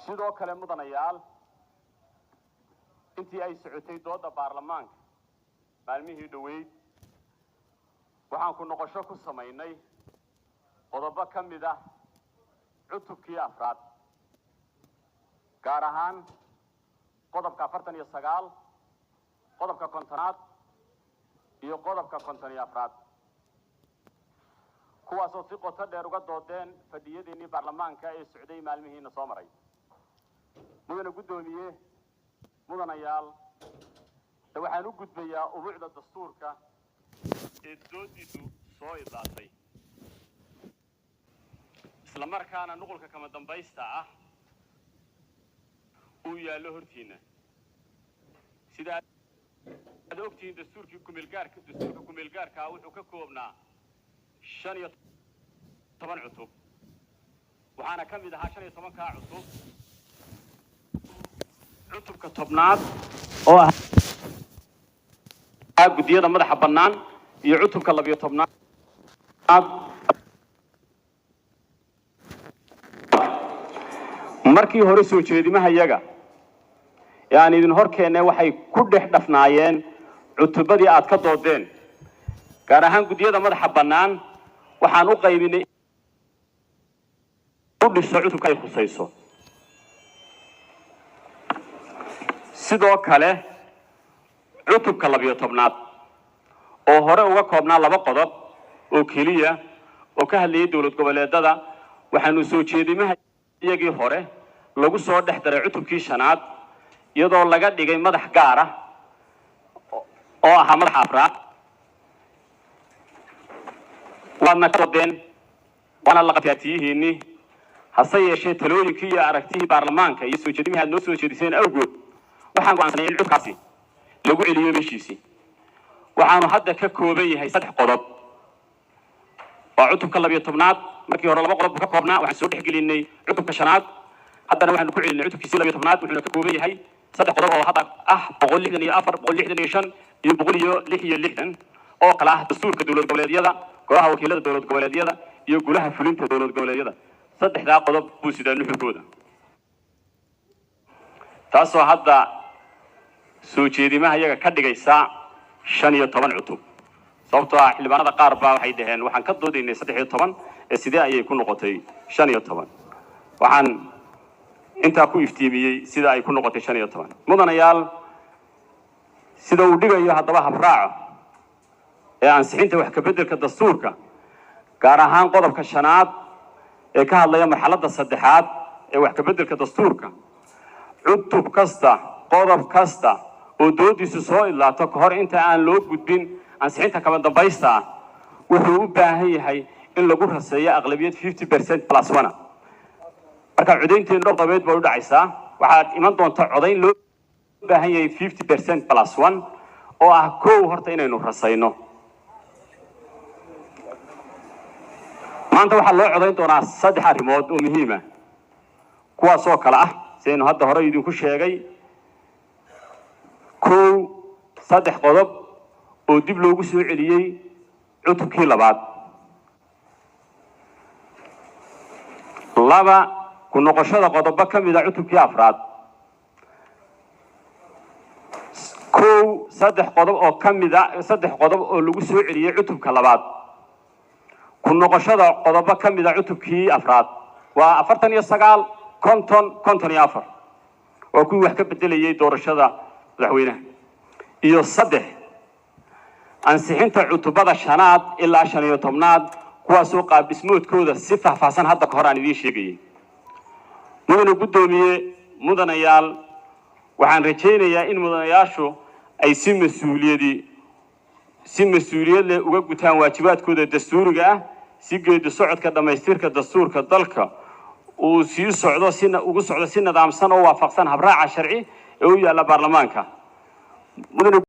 sidoo kale mudanayaal intii ay socotay dooda baarlamaanka maalmihii dhaweyd waxaan ku noqosho ku sameynay qodobo ka mid ah cutubkii afraad gaar ahaan qodobka 49 qodobka 50 iyo qodobka 54 kuwaasoo si qoto dheer uga doodeen fadhiyadeenii baarlamaanka ee socday maalmihiina soo maray mudane gudoomiye mudanayaal waxaan u gudbayaa ubuucda dastuurka ee doodiisu soo idlaatay isla markaana nuqulka kama dambaysta ah uu yaallo hortiina sida aad ogtiin dastuurka kumeelgaarka wuxuu ka koobnaa 15 cutub waxaana ka mid ahaa 15 cutub cutubka tobnaad oo ah gudiyada madaxa bannaan iyo cutubka 12 markii hore soo jeedimaha iyaga yani idin horkeenay waxay ku dhex dhafnaayeen cutubadii aad ka doodeen gaar ahaan gudiyada madaxa bannaan waxaan u qaybinay u dhiso cutubka ay khusayso sidoo kale cutubka 12 oo hore uga koobnaa 2 qodob oo kaliya oo ka hadlayay dawlad goboleedada waxaanu soo jeedimaha iyagii hore lagu soo dhex daray cutubkii 5aad iyadoo laga dhigay madax gaar ah oo ah madax afraad waana ka doodeen waana la qatiyaatiyihiinni hase yeeshee talooyinkii iyo aragtihii baarlamaanka iyo soo jeedimaha noo soo jeediseen awgood waxaan go'aansanay in cutubkaasi lagu celiyo meeshiisii waxaanu hadda ka kooban yahay 3 qodob waa cutubka 12aad markii hore 2 qodob ka koobnaa waxaan soo dhex gelinay cutubka 5aad haddana waxaanu ku celinay cutubkiisii 12aad wuxuuna ka kooban yahay 3 qodob oo hadda ah 164 165 iyo 166 oo kala ah dastuurka dawlad goboleedyada golaha wakiilada dawlad goboleedyada iyo golaha fulinta dawlad goboleedyada 3 qodob buu sidoo nuxurkooda taasoo hadda soo jeedimaha iyaga ka dhigaysa 15 cutub sababtoo ah xildhibaanada qaar baa waxay dhaheen waxaan ka doodaynay 13 ee sidee ayay ku noqotay 15 waxaan inta ku iftiimiyay sida ay ku noqotay 15 mudanayaal sida uu dhigayo haddaba habraaco ee ansixinta wax ka beddelka dastuurka gaar ahaan qodobka 5aad ee ka hadlaya marxaladda 3aad ee wax ka beddelka dastuurka cutub kasta qodob kasta oo doodiisu soo idlaato ka hor inta aan loo gudbin ansixinta kama dambaysta wuxuu u baahan yahay in lagu raseeyo aqlabiyad 50% plus 1 marka codaynteenu dhowr qabeed baa u dhacaysaa waxaad iman doontaa codayn loo baahan yahay 50% plus 1 oo ah koow horta inaynu rasayno maanta waxaa loo codayn doonaa 3 arrimood oo muhiim ah kuwaas oo kala ah sidaynu hadda hore idinku sheegay koow 3 qodob oo dib loogu soo celiyay cutubkii 2aad 2 ku noqoshada qodobo ka mid ah cutubkii 4aad koow 3 qodob oo ka mid ah 3 qodob oo lagu soo celiyay cutubka 2aad ku noqoshada qodobo ka mid ah cutubkii 4aad waa 49 54 oo kuwii wax ka bedelayay doorashada madaxweynaha iyo 3 ansixinta cutubada 5aad ilaa 15aad kuwaasoo qaabismoodkooda si faahfaahsan hadda ka hor aan idiin sheegayay mudane gudoomiye mudanayaal waxaan rajaynayaa in mudanayaashu ay si mas'uuliyad leh uga gutaan waajibaadkooda dastuuriga ah si geedi socodka dhamaystirka dastuurka dalka uu sii socdo ugu socdo si nidaamsan oo waafaqsan habraaca sharci ee u yaala baarlamaanka